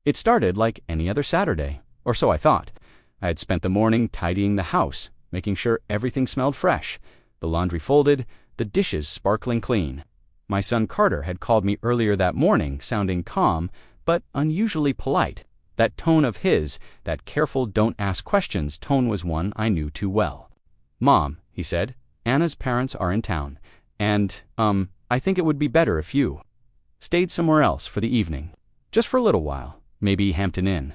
It started like any other Saturday, or so I thought. I had spent the morning tidying the house, making sure everything smelled fresh, the laundry folded, the dishes sparkling clean. My son Carter had called me earlier that morning, sounding calm, but unusually polite. That tone of his, that careful don't ask questions tone, was one I knew too well. "Mom," he said, "Anna's parents are in town, and, I think it would be better if you stayed somewhere else for the evening. Just for a little while, maybe Hampton Inn."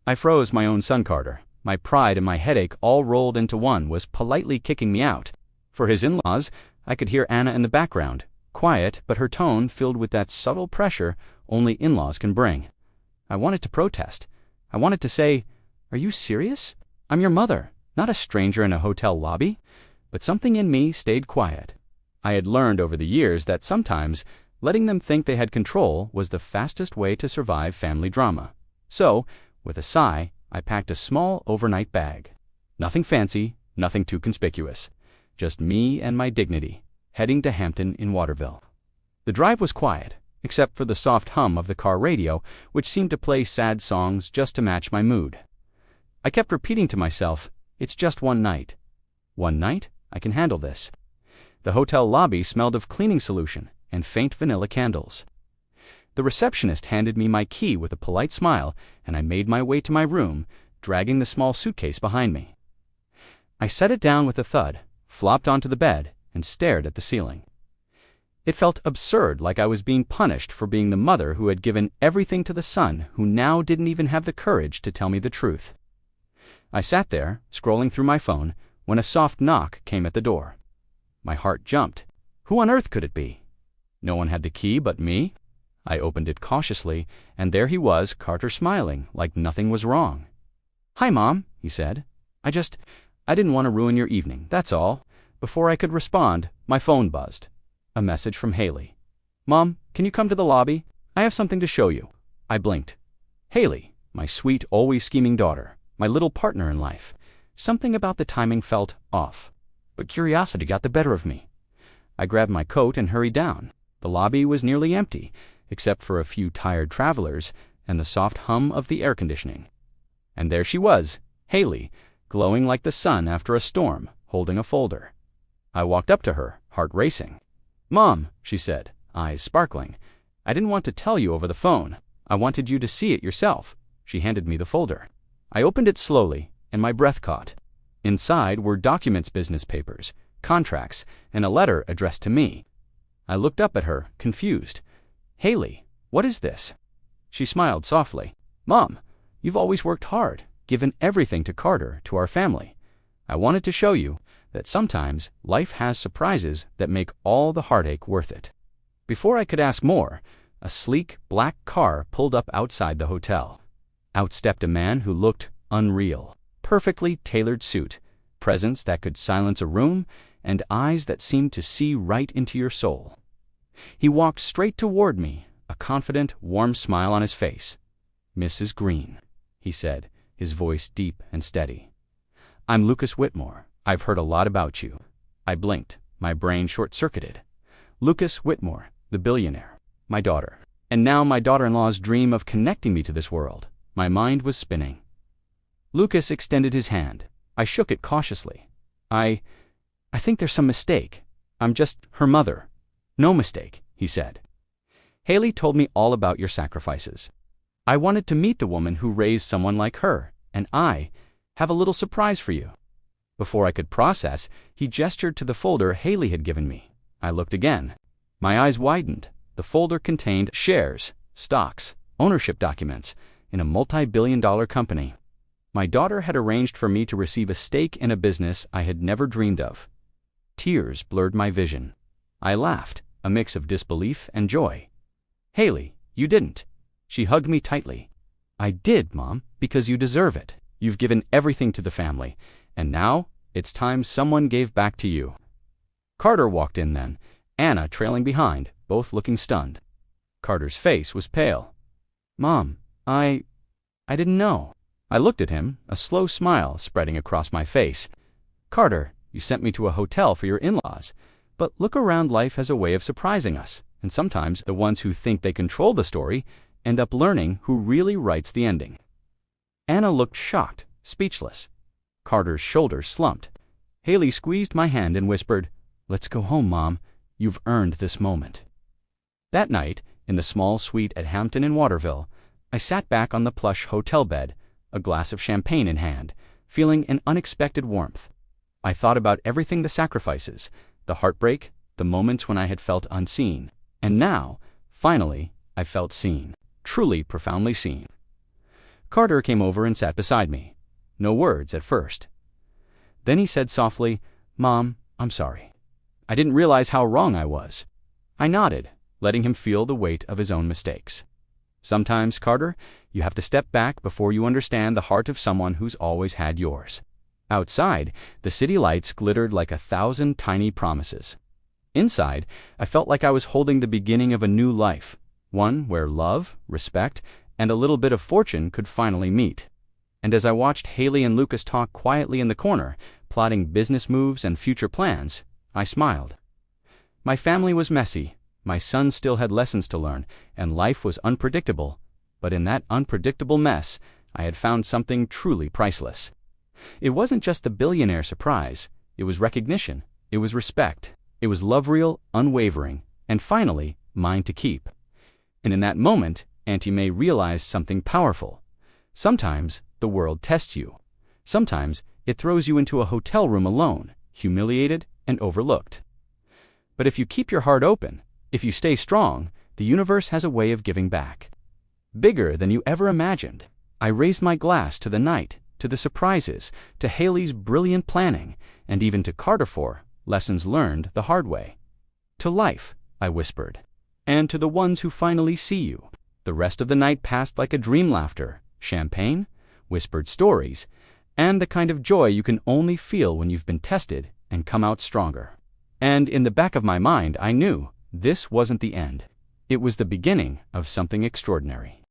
I froze. My own son Carter, my pride and my headache all rolled into one, was politely kicking me out. For his in-laws, I could hear Anna in the background, quiet, but her tone filled with that subtle pressure only in-laws can bring. I wanted to protest. I wanted to say, "Are you serious? I'm your mother, not a stranger in a hotel lobby." But something in me stayed quiet. I had learned over the years that sometimes letting them think they had control was the fastest way to survive family drama. So, with a sigh, I packed a small overnight bag. Nothing fancy, nothing too conspicuous. Just me and my dignity, heading to Hampton in Waterville. The drive was quiet, except for the soft hum of the car radio, which seemed to play sad songs just to match my mood. I kept repeating to myself, "It's just one night. One night? I can handle this." The hotel lobby smelled of cleaning solution and faint vanilla candles. The receptionist handed me my key with a polite smile, and I made my way to my room, dragging the small suitcase behind me. I set it down with a thud, flopped onto the bed, and stared at the ceiling. It felt absurd, like I was being punished for being the mother who had given everything to the son who now didn't even have the courage to tell me the truth. I sat there, scrolling through my phone, when a soft knock came at the door. My heart jumped. Who on earth could it be? No one had the key but me. I opened it cautiously, and there he was, Carter, smiling like nothing was wrong. "Hi, Mom," he said. I didn't want to ruin your evening, that's all." Before I could respond, my phone buzzed. A message from Haley. "Mom, can you come to the lobby? I have something to show you." I blinked. Haley, my sweet, always scheming daughter, my little partner in life. Something about the timing felt off, but curiosity got the better of me. I grabbed my coat and hurried down. The lobby was nearly empty, except for a few tired travelers and the soft hum of the air conditioning. And there she was, Haley, glowing like the sun after a storm, holding a folder. I walked up to her, heart racing. "Mom," she said, eyes sparkling, "I didn't want to tell you over the phone. I wanted you to see it yourself." She handed me the folder. I opened it slowly, and my breath caught. Inside were documents, business papers, contracts, and a letter addressed to me. I looked up at her, confused. "Haley, what is this?" She smiled softly. "Mom, you've always worked hard, given everything to Carter, to our family. I wanted to show you that sometimes life has surprises that make all the heartache worth it." Before I could ask more, a sleek black car pulled up outside the hotel. Out stepped a man who looked unreal. Perfectly tailored suit, presence that could silence a room, and eyes that seemed to see right into your soul. He walked straight toward me, a confident, warm smile on his face. "Mrs. Green," he said, his voice deep and steady. "I'm Lucas Whitmore. I've heard a lot about you." I blinked, my brain short-circuited. Lucas Whitmore, the billionaire, my daughter. And now my daughter-in-law's dream of connecting me to this world. My mind was spinning. Lucas extended his hand. I shook it cautiously. I think there's some mistake. I'm just her mother." "No mistake," he said. "Haley told me all about your sacrifices. I wanted to meet the woman who raised someone like her, and I have a little surprise for you." Before I could process, he gestured to the folder Haley had given me. I looked again. My eyes widened. The folder contained shares, stocks, ownership documents in a multi-billion-dollar company. My daughter had arranged for me to receive a stake in a business I had never dreamed of. Tears blurred my vision. I laughed, a mix of disbelief and joy. "Haley, you didn't." She hugged me tightly. "I did, Mom, because you deserve it. You've given everything to the family, and now it's time someone gave back to you." Carter walked in then, Anna trailing behind, both looking stunned. Carter's face was pale. "Mom, I didn't know." I looked at him, a slow smile spreading across my face. "Carter, you sent me to a hotel for your in-laws, but look around, life has a way of surprising us, and sometimes the ones who think they control the story end up learning who really writes the ending. Anna looked shocked, speechless. Carter's shoulders slumped. Haley squeezed my hand and whispered, "Let's go home, Mom. You've earned this moment." That night, in the small suite at Hampton in Waterville, I sat back on the plush hotel bed, a glass of champagne in hand, feeling an unexpected warmth. I thought about everything, the sacrifices, the heartbreak, the moments when I had felt unseen. And now, finally, I felt seen. Truly, profoundly seen. Carter came over and sat beside me. No words at first. Then he said softly, "Mom, I'm sorry. I didn't realize how wrong I was." I nodded, letting him feel the weight of his own mistakes. Sometimes, Carter, you have to step back before you understand the heart of someone who's always had yours. Outside, the city lights glittered like 1,000 tiny promises. Inside, I felt like I was holding the beginning of a new life, one where love, respect, and a little bit of fortune could finally meet. And as I watched Haley and Lucas talk quietly in the corner, plotting business moves and future plans, I smiled. My family was messy, my son still had lessons to learn, and life was unpredictable. But in that unpredictable mess, I had found something truly priceless. It wasn't just the billionaire surprise. It was recognition. It was respect. It was love, real, unwavering, and finally, mine to keep. And in that moment, Auntie Mae realized something powerful. Sometimes the world tests you. Sometimes it throws you into a hotel room alone, humiliated and overlooked. But if you keep your heart open, if you stay strong, the universe has a way of giving back. Bigger than you ever imagined. I raised my glass to the night, to the surprises, to Haley's brilliant planning, and even to Carter for lessons learned the hard way. To life, I whispered, and to the ones who finally see you. The rest of the night passed like a dream, laughter, champagne, whispered stories, and the kind of joy you can only feel when you've been tested and come out stronger. And in the back of my mind, I knew this wasn't the end. It was the beginning of something extraordinary.